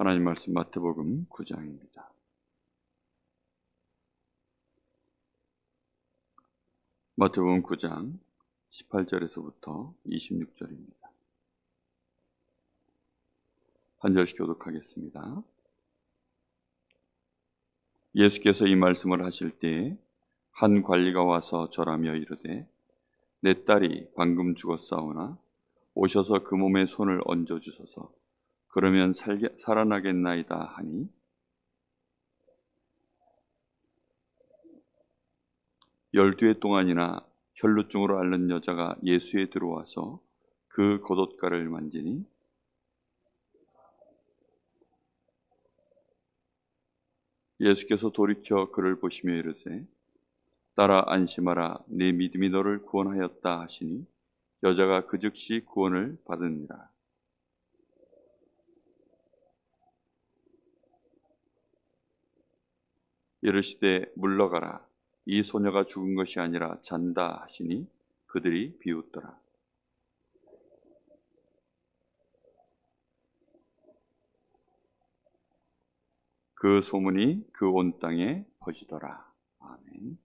하나님 말씀 마태복음 9장입니다. 마태복음 9장 18절에서부터 26절입니다. 한 절씩 교독하겠습니다. 예수께서 이 말씀을 하실 때에 한 관리가 와서 절하며 이르되 내 딸이 방금 죽었사오나 오셔서 그 몸에 손을 얹어 주소서. 그러면 살아나겠나이다 하니 열두해 동안이나 혈루증으로 앓는 여자가 예수에 들어와서 그 겉옷가를 만지니 예수께서 돌이켜 그를 보시며 이르세 딸아 안심하라 네 믿음이 너를 구원하였다 하시니 여자가 그 즉시 구원을 받으니라. 이르시되 물러가라 이 소녀가 죽은 것이 아니라 잔다 하시니 그들이 비웃더라. 그 소문이 그 온 땅에 퍼지더라. 아멘.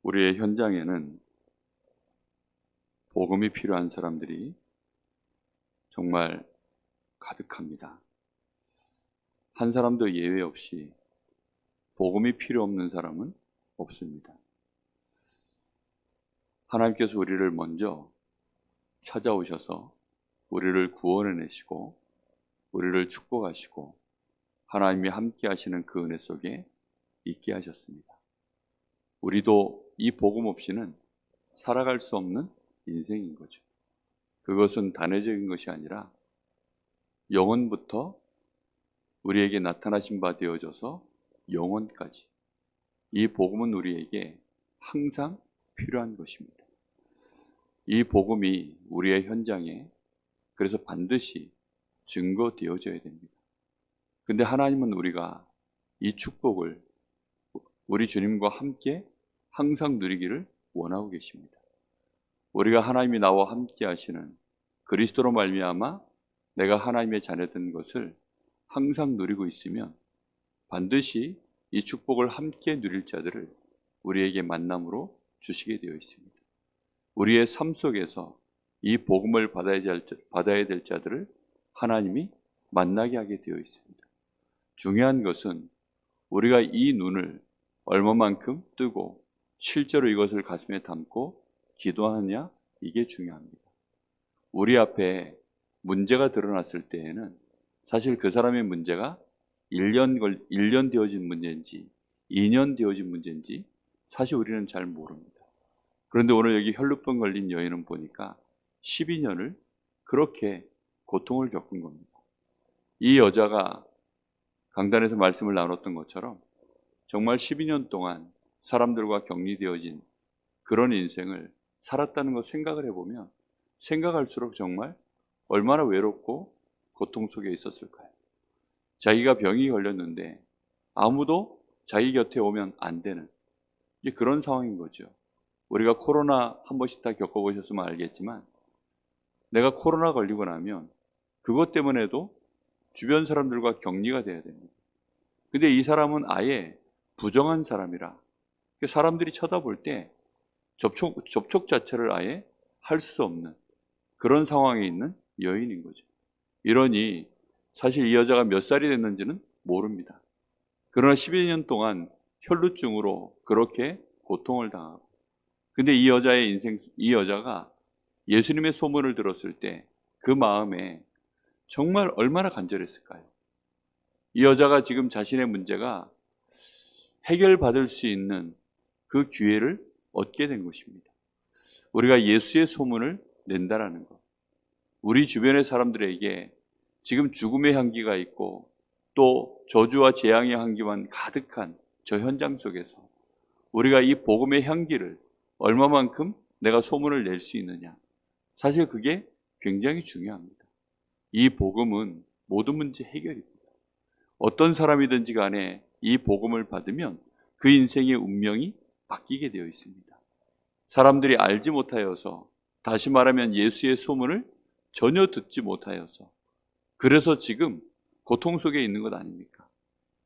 우리의 현장에는 복음이 필요한 사람들이 정말 가득합니다. 한 사람도 예외 없이 복음이 필요 없는 사람은 없습니다. 하나님께서 우리를 먼저 찾아오셔서 우리를 구원해내시고 우리를 축복하시고 하나님이 함께 하시는 그 은혜 속에 있게 하셨습니다. 우리도 이 복음 없이는 살아갈 수 없는 인생인 거죠. 그것은 단회적인 것이 아니라 영원부터 우리에게 나타나신 바 되어져서 영원까지 이 복음은 우리에게 항상 필요한 것입니다. 이 복음이 우리의 현장에 그래서 반드시 증거되어져야 됩니다. 근데 하나님은 우리가 이 축복을 우리 주님과 함께 항상 누리기를 원하고 계십니다. 우리가 하나님이 나와 함께 하시는 그리스도로 말미암아 내가 하나님의 자녀된 것을 항상 누리고 있으면 반드시 이 축복을 함께 누릴 자들을 우리에게 만남으로 주시게 되어 있습니다. 우리의 삶 속에서 이 복음을 받아야 될 자들을 하나님이 만나게 하게 되어 있습니다. 중요한 것은 우리가 이 눈을 얼마만큼 뜨고 실제로 이것을 가슴에 담고 기도하느냐, 이게 중요합니다. 우리 앞에 문제가 드러났을 때에는 사실 그 사람의 문제가 1년 되어진 문제인지 2년 되어진 문제인지 사실 우리는 잘 모릅니다. 그런데 오늘 여기 혈루병 걸린 여인은 보니까 12년을 그렇게 고통을 겪은 겁니다. 이 여자가 강단에서 말씀을 나눴던 것처럼 정말 12년 동안 사람들과 격리되어진 그런 인생을 살았다는 것 생각을 해보면 생각할수록 정말 얼마나 외롭고 고통 속에 있었을까요? 자기가 병이 걸렸는데 아무도 자기 곁에 오면 안 되는 그런 상황인 거죠. 우리가 코로나 한 번씩 다 겪어보셨으면 알겠지만 내가 코로나 걸리고 나면 그것 때문에도 주변 사람들과 격리가 돼야 됩니다. 근데 이 사람은 아예 부정한 사람이라 사람들이 쳐다볼 때 접촉 자체를 아예 할 수 없는 그런 상황에 있는 여인인 거죠. 이러니 사실 이 여자가 몇 살이 됐는지는 모릅니다. 그러나 12년 동안 혈루증으로 그렇게 고통을 당하고 근데 이 여자가 예수님의 소문을 들었을 때 그 마음에 정말 얼마나 간절했을까요? 이 여자가 지금 자신의 문제가 해결받을 수 있는 그 기회를 얻게 된 것입니다. 우리가 예수의 소문을 낸다라는 것. 우리 주변의 사람들에게 지금 죽음의 향기가 있고 또 저주와 재앙의 향기만 가득한 저 현장 속에서 우리가 이 복음의 향기를 얼마만큼 내가 소문을 낼 수 있느냐. 사실 그게 굉장히 중요합니다. 이 복음은 모든 문제 해결입니다. 어떤 사람이든지 간에 이 복음을 받으면 그 인생의 운명이 바뀌게 되어 있습니다. 사람들이 알지 못하여서 다시 말하면 예수의 소문을 전혀 듣지 못하여서 그래서 지금 고통 속에 있는 것 아닙니까?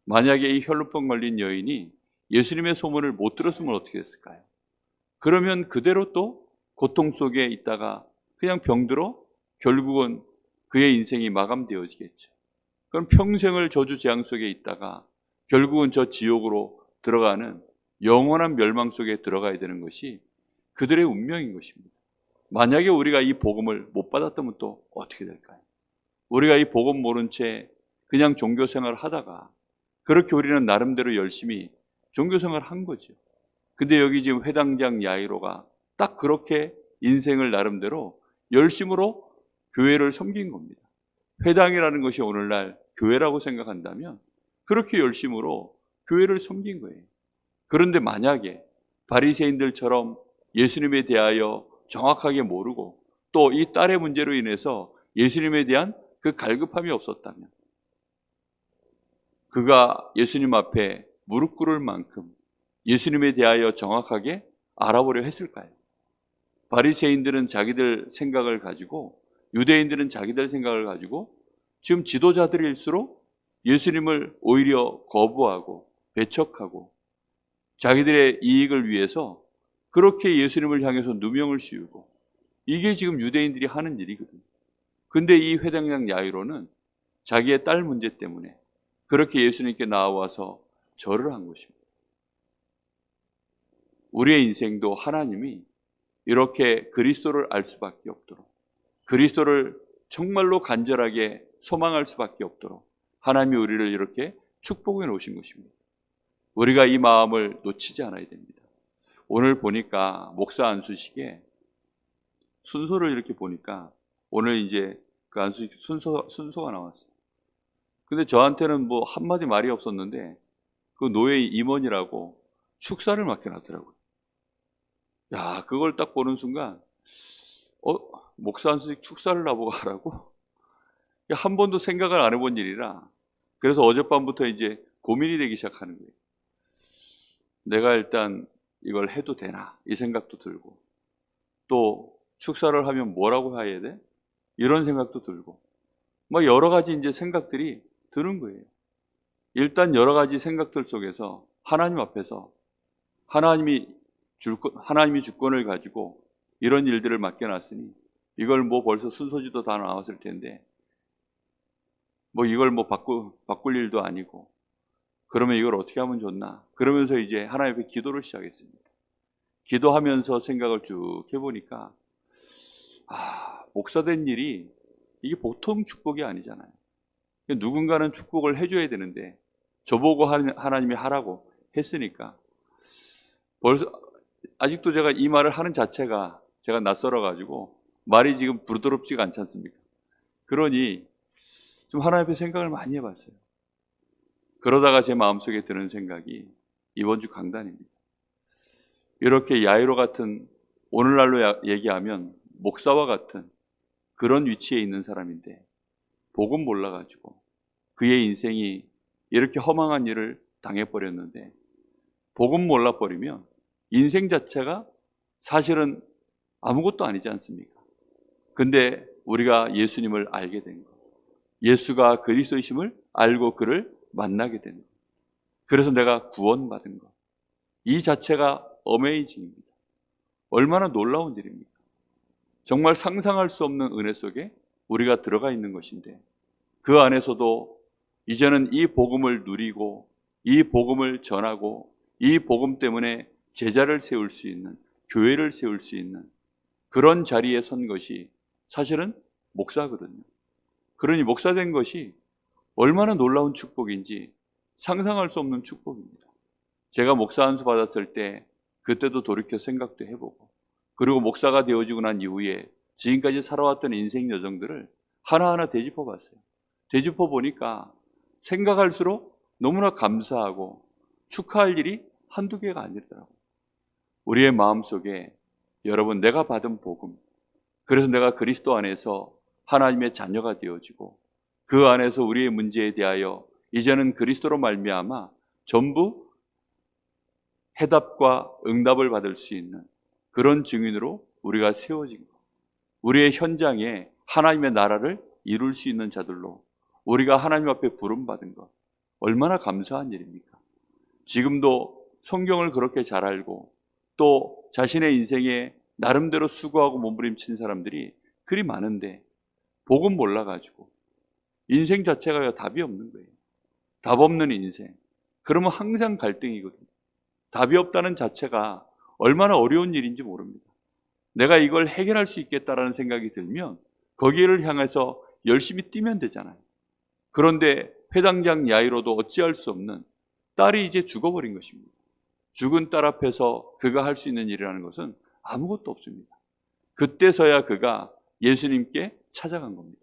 만약에 이 혈루병 걸린 여인이 예수님의 소문을 못 들었으면 어떻게 했을까요? 그러면 그대로 또 고통 속에 있다가 그냥 병들어 결국은 그의 인생이 마감되어지겠죠. 그럼 평생을 저주재앙 속에 있다가 결국은 저 지옥으로 들어가는 영원한 멸망 속에 들어가야 되는 것이 그들의 운명인 것입니다. 만약에 우리가 이 복음을 못 받았다면 또 어떻게 될까요? 우리가 이 복음 모른 채 그냥 종교생활을 하다가 그렇게 우리는 나름대로 열심히 종교생활을 한 거죠. 근데 여기 지금 회당장 야이로가 딱 그렇게 인생을 나름대로 열심으로 교회를 섬긴 겁니다. 회당이라는 것이 오늘날 교회라고 생각한다면 그렇게 열심으로 교회를 섬긴 거예요. 그런데 만약에 바리새인들처럼 예수님에 대하여 정확하게 모르고 또 이 딸의 문제로 인해서 예수님에 대한 그 갈급함이 없었다면 그가 예수님 앞에 무릎 꿇을 만큼 예수님에 대하여 정확하게 알아보려 했을까요? 바리새인들은 자기들 생각을 가지고 유대인들은 자기들 생각을 가지고 지금 지도자들일수록 예수님을 오히려 거부하고 배척하고 자기들의 이익을 위해서 그렇게 예수님을 향해서 누명을 씌우고 이게 지금 유대인들이 하는 일이거든요. 근데 이 회당장 야이로는 자기의 딸 문제 때문에 그렇게 예수님께 나와서 절을 한 것입니다. 우리의 인생도 하나님이 이렇게 그리스도를 알 수밖에 없도록 그리스도를 정말로 간절하게 소망할 수밖에 없도록 하나님이 우리를 이렇게 축복해 놓으신 것입니다. 우리가 이 마음을 놓치지 않아야 됩니다. 오늘 보니까 목사 안수식에 순서를 이렇게 보니까 오늘 이제 그 안수식 순서가 나왔어요. 근데 저한테는 뭐 한마디 말이 없었는데 그 노예 임원이라고 축사를 맡겨놨더라고요. 야, 그걸 딱 보는 순간 목사 안수식 축사를 나보고 하라고? 한 번도 생각을 안 해본 일이라 그래서 어젯밤부터 이제 고민이 되기 시작하는 거예요. 내가 일단 이걸 해도 되나 이 생각도 들고 또 축사를 하면 뭐라고 해야 돼? 이런 생각도 들고 막 여러 가지 이제 생각들이 드는 거예요. 일단 여러 가지 생각들 속에서 하나님 앞에서 하나님이 주권을 가지고 이런 일들을 맡겨놨으니 이걸 뭐 벌써 순서지도 다 나왔을 텐데 뭐 이걸 뭐 바꿀 일도 아니고 그러면 이걸 어떻게 하면 좋나? 그러면서 이제 하나님 앞에 기도를 시작했습니다. 기도하면서 생각을 쭉 해보니까 목사 된 일이 이게 보통 축복이 아니잖아요. 누군가는 축복을 해줘야 되는데 저보고 하나님이 하라고 했으니까 벌써 아직도 제가 이 말을 하는 자체가 제가 낯설어가지고 말이 지금 부드럽지가 않지 않습니까? 그러니 좀 하나님 앞에 생각을 많이 해봤어요. 그러다가 제 마음속에 드는 생각이 이번 주 강단입니다. 이렇게 야이로 같은 오늘날로 얘기하면 목사와 같은 그런 위치에 있는 사람인데 복음 몰라가지고 그의 인생이 이렇게 허망한 일을 당해버렸는데 복음 몰라버리면 인생 자체가 사실은 아무것도 아니지 않습니까? 근데 우리가 예수님을 알게 된 것, 예수가 그리스도이심을 알고 그를 만나게 된 것, 그래서 내가 구원받은 것, 이 자체가 어메이징입니다. 얼마나 놀라운 일입니까? 정말 상상할 수 없는 은혜 속에 우리가 들어가 있는 것인데 그 안에서도 이제는 이 복음을 누리고 이 복음을 전하고 이 복음 때문에 제자를 세울 수 있는 교회를 세울 수 있는 그런 자리에 선 것이 사실은 목사거든요. 그러니 목사 된 것이 얼마나 놀라운 축복인지 상상할 수 없는 축복입니다. 제가 목사 안수 받았을 때 그때도 돌이켜 생각도 해보고 그리고 목사가 되어지고 난 이후에 지금까지 살아왔던 인생 여정들을 하나하나 되짚어 봤어요. 되짚어 보니까 생각할수록 너무나 감사하고 축하할 일이 한두 개가 아니더라고요. 우리의 마음속에 여러분 내가 받은 복음, 그래서 내가 그리스도 안에서 하나님의 자녀가 되어지고 그 안에서 우리의 문제에 대하여 이제는 그리스도로 말미암아 전부 해답과 응답을 받을 수 있는 그런 증인으로 우리가 세워진 것. 우리의 현장에 하나님의 나라를 이룰 수 있는 자들로 우리가 하나님 앞에 부름받은 것, 얼마나 감사한 일입니까? 지금도 성경을 그렇게 잘 알고 또 자신의 인생에 나름대로 수고하고 몸부림친 사람들이 그리 많은데 복음 몰라가지고 인생 자체가 답이 없는 거예요. 답 없는 인생. 그러면 항상 갈등이거든요. 답이 없다는 자체가 얼마나 어려운 일인지 모릅니다. 내가 이걸 해결할 수 있겠다라는 생각이 들면 거기를 향해서 열심히 뛰면 되잖아요. 그런데 회당장 야이로도 어찌할 수 없는 딸이 이제 죽어버린 것입니다. 죽은 딸 앞에서 그가 할 수 있는 일이라는 것은 아무것도 없습니다. 그때서야 그가 예수님께 찾아간 겁니다.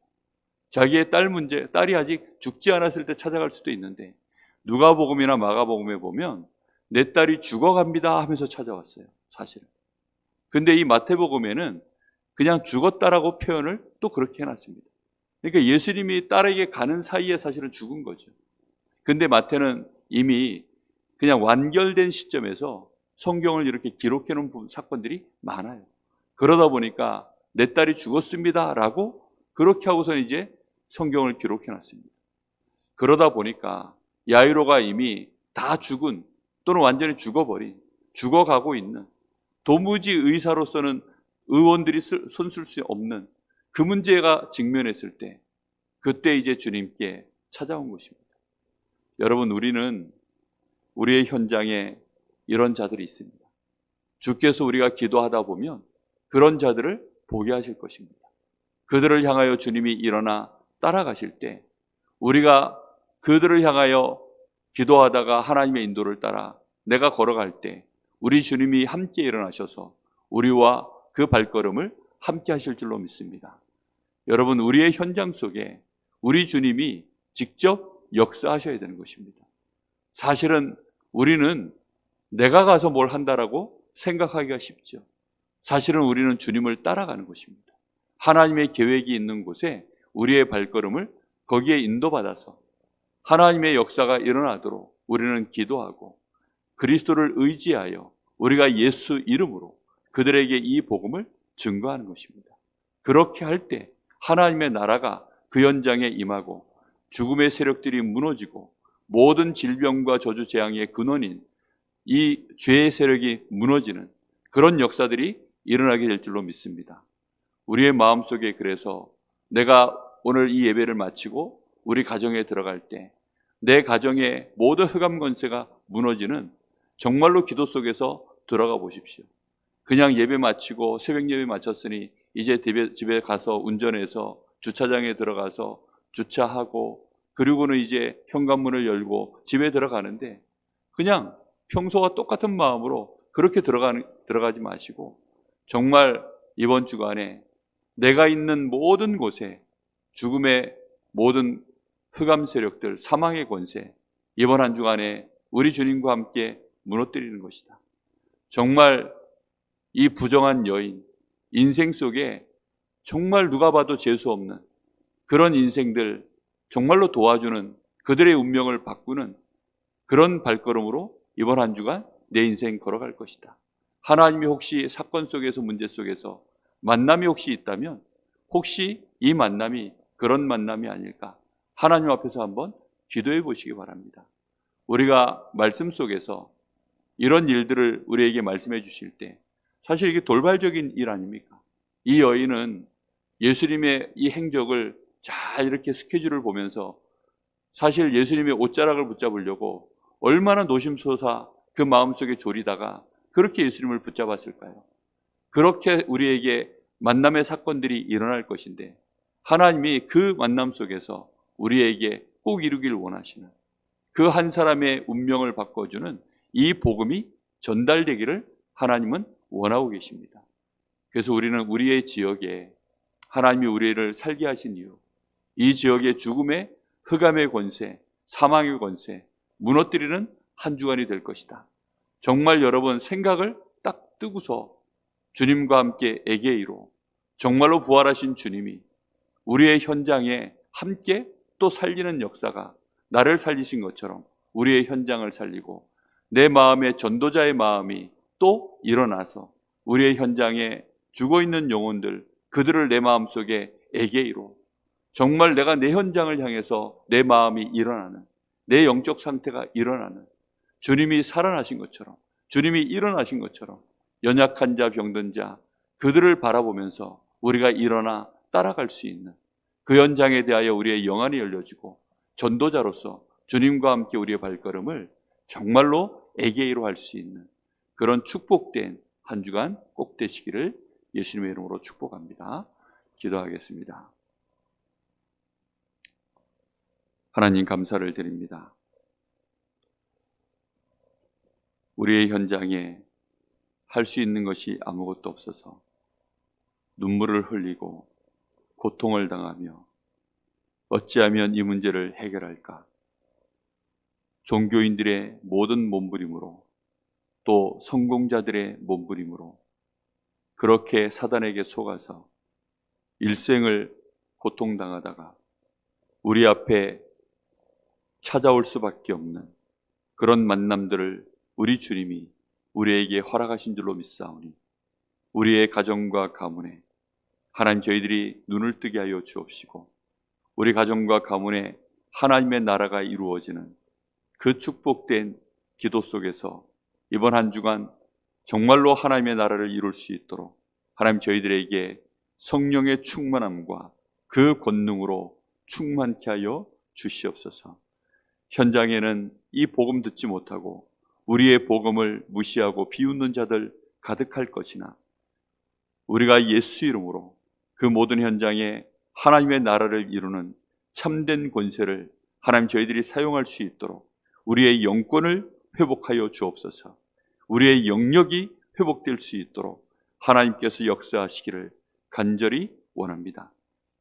자기의 딸 문제, 딸이 아직 죽지 않았을 때 찾아갈 수도 있는데 누가복음이나 마가복음에 보면 내 딸이 죽어갑니다 하면서 찾아왔어요, 사실은. 근데 이 마태복음에는 그냥 죽었다라고 표현을 또 그렇게 해놨습니다. 그러니까 예수님이 딸에게 가는 사이에 사실은 죽은 거죠. 근데 마태는 이미 그냥 완결된 시점에서 성경을 이렇게 기록해 놓은 사건들이 많아요. 그러다 보니까 내 딸이 죽었습니다 라고 그렇게 하고서 이제 성경을 기록해 놨습니다. 그러다 보니까 야이로가 이미 다 죽은 또는 완전히 죽어버린, 죽어가고 있는, 도무지 의사로서는 의원들이 손쓸 수 없는 그 문제가 직면했을 때 그때 이제 주님께 찾아온 것입니다. 여러분, 우리는 우리의 현장에 이런 자들이 있습니다. 주께서 우리가 기도하다 보면 그런 자들을 보게 하실 것입니다. 그들을 향하여 주님이 일어나 따라가실 때 우리가 그들을 향하여 기도하다가 하나님의 인도를 따라 내가 걸어갈 때 우리 주님이 함께 일어나셔서 우리와 그 발걸음을 함께 하실 줄로 믿습니다. 여러분, 우리의 현장 속에 우리 주님이 직접 역사하셔야 되는 것입니다. 사실은 우리는 내가 가서 뭘 한다라고 생각하기가 쉽죠. 사실은 우리는 주님을 따라가는 것입니다. 하나님의 계획이 있는 곳에 우리의 발걸음을 거기에 인도받아서 하나님의 역사가 일어나도록 우리는 기도하고 그리스도를 의지하여 우리가 예수 이름으로 그들에게 이 복음을 증거하는 것입니다. 그렇게 할 때 하나님의 나라가 그 현장에 임하고 죽음의 세력들이 무너지고 모든 질병과 저주 재앙의 근원인 이 죄의 세력이 무너지는 그런 역사들이 일어나게 될 줄로 믿습니다. 우리의 마음속에 그래서 내가 오늘 이 예배를 마치고 우리 가정에 들어갈 때 내 가정의 모든 흑암 권세가 무너지는 정말로 기도 속에서 들어가 보십시오. 그냥 예배 마치고 새벽 예배 마쳤으니 이제 집에 가서 운전해서 주차장에 들어가서 주차하고 그리고는 이제 현관문을 열고 집에 들어가는데 그냥 평소와 똑같은 마음으로 그렇게 들어가지 마시고 정말 이번 주간에 내가 있는 모든 곳에 죽음의 모든 흑암 세력들, 사망의 권세, 이번 한 주간에 우리 주님과 함께 무너뜨리는 것이다. 정말 이 부정한 여인, 인생 속에 정말 누가 봐도 재수 없는 그런 인생들 정말로 도와주는 그들의 운명을 바꾸는 그런 발걸음으로 이번 한 주간 내 인생 걸어갈 것이다. 하나님이 혹시 사건 속에서 문제 속에서 만남이 혹시 있다면 혹시 이 만남이 그런 만남이 아닐까? 하나님 앞에서 한번 기도해 보시기 바랍니다. 우리가 말씀 속에서 이런 일들을 우리에게 말씀해 주실 때 사실 이게 돌발적인 일 아닙니까? 이 여인은 예수님의 이 행적을 잘 이렇게 스케줄을 보면서 사실 예수님의 옷자락을 붙잡으려고 얼마나 노심초사 그 마음속에 졸이다가 그렇게 예수님을 붙잡았을까요? 그렇게 우리에게 만남의 사건들이 일어날 것인데 하나님이 그 만남 속에서 우리에게 꼭 이루길 원하시는 그 한 사람의 운명을 바꿔주는 이 복음이 전달되기를 하나님은 원하고 계십니다. 그래서 우리는 우리의 지역에 하나님이 우리를 살게 하신 이유, 이 지역의 죽음의 흑암의 권세, 사망의 권세 무너뜨리는 한 주간이 될 것이다. 정말 여러분 생각을 딱 뜨고서 주님과 함께 애게이로 정말로 부활하신 주님이 우리의 현장에 함께 또 살리는 역사가 나를 살리신 것처럼 우리의 현장을 살리고 내 마음의 전도자의 마음이 또 일어나서 우리의 현장에 죽어있는 영혼들 그들을 내 마음속에 에게이로 정말 내가 내 현장을 향해서 내 마음이 일어나는, 내 영적 상태가 일어나는, 주님이 살아나신 것처럼, 주님이 일어나신 것처럼 연약한 자, 병든 자, 그들을 바라보면서 우리가 일어나 따라갈 수 있는 그 현장에 대하여 우리의 영안이 열려지고 전도자로서 주님과 함께 우리의 발걸음을 정말로 에게이로 할 수 있는 그런 축복된 한 주간 꼭 되시기를 예수님의 이름으로 축복합니다. 기도하겠습니다. 하나님 감사를 드립니다. 우리의 현장에 할 수 있는 것이 아무것도 없어서 눈물을 흘리고 고통을 당하며 어찌하면 이 문제를 해결할까? 종교인들의 모든 몸부림으로 또 성공자들의 몸부림으로 그렇게 사단에게 속아서 일생을 고통당하다가 우리 앞에 찾아올 수밖에 없는 그런 만남들을 우리 주님이 우리에게 허락하신 줄로 믿사오니 우리의 가정과 가문에 하나님 저희들이 눈을 뜨게 하여 주옵시고 우리 가정과 가문에 하나님의 나라가 이루어지는 그 축복된 기도 속에서 이번 한 주간 정말로 하나님의 나라를 이룰 수 있도록 하나님 저희들에게 성령의 충만함과 그 권능으로 충만케 하여 주시옵소서. 현장에는 이 복음 듣지 못하고 우리의 복음을 무시하고 비웃는 자들 가득할 것이나 우리가 예수 이름으로 그 모든 현장에 하나님의 나라를 이루는 참된 권세를 하나님 저희들이 사용할 수 있도록 우리의 영권을 회복하여 주옵소서. 우리의 영역이 회복될 수 있도록 하나님께서 역사하시기를 간절히 원합니다.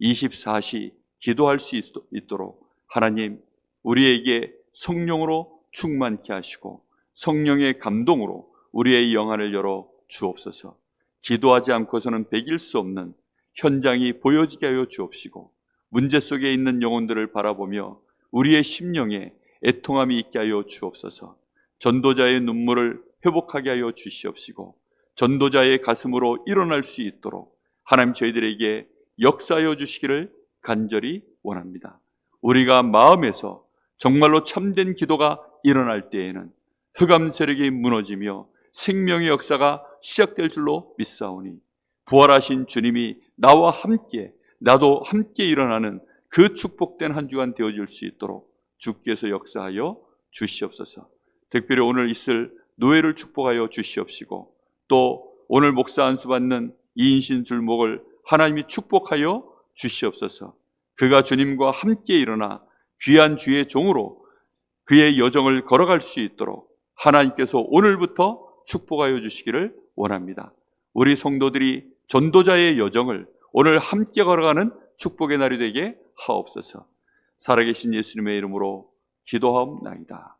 24시 기도할 수 있도록 하나님 우리에게 성령으로 충만케 하시고 성령의 감동으로 우리의 영안을 열어 주옵소서. 기도하지 않고서는 배길 수 없는 현장이 보여지게 하여 주옵시고 문제 속에 있는 영혼들을 바라보며 우리의 심령에 애통함이 있게 하여 주옵소서. 전도자의 눈물을 회복하게 하여 주시옵시고 전도자의 가슴으로 일어날 수 있도록 하나님 저희들에게 역사하여 주시기를 간절히 원합니다. 우리가 마음에서 정말로 참된 기도가 일어날 때에는 흑암 세력이 무너지며 생명의 역사가 시작될 줄로 믿사오니 부활하신 주님이 나와 함께 나도 함께 일어나는 그 축복된 한 주간 되어질 수 있도록 주께서 역사하여 주시옵소서. 특별히 오늘 있을 노예를 축복하여 주시옵시고 또 오늘 목사 안수 받는 이인신 줄목을 하나님이 축복하여 주시옵소서. 그가 주님과 함께 일어나 귀한 주의 종으로 그의 여정을 걸어갈 수 있도록 하나님께서 오늘부터 축복하여 주시기를 원합니다. 우리 성도들이 전도자의 여정을 오늘 함께 걸어가는 축복의 날이 되게 하옵소서. 살아계신 예수님의 이름으로 기도하옵나이다.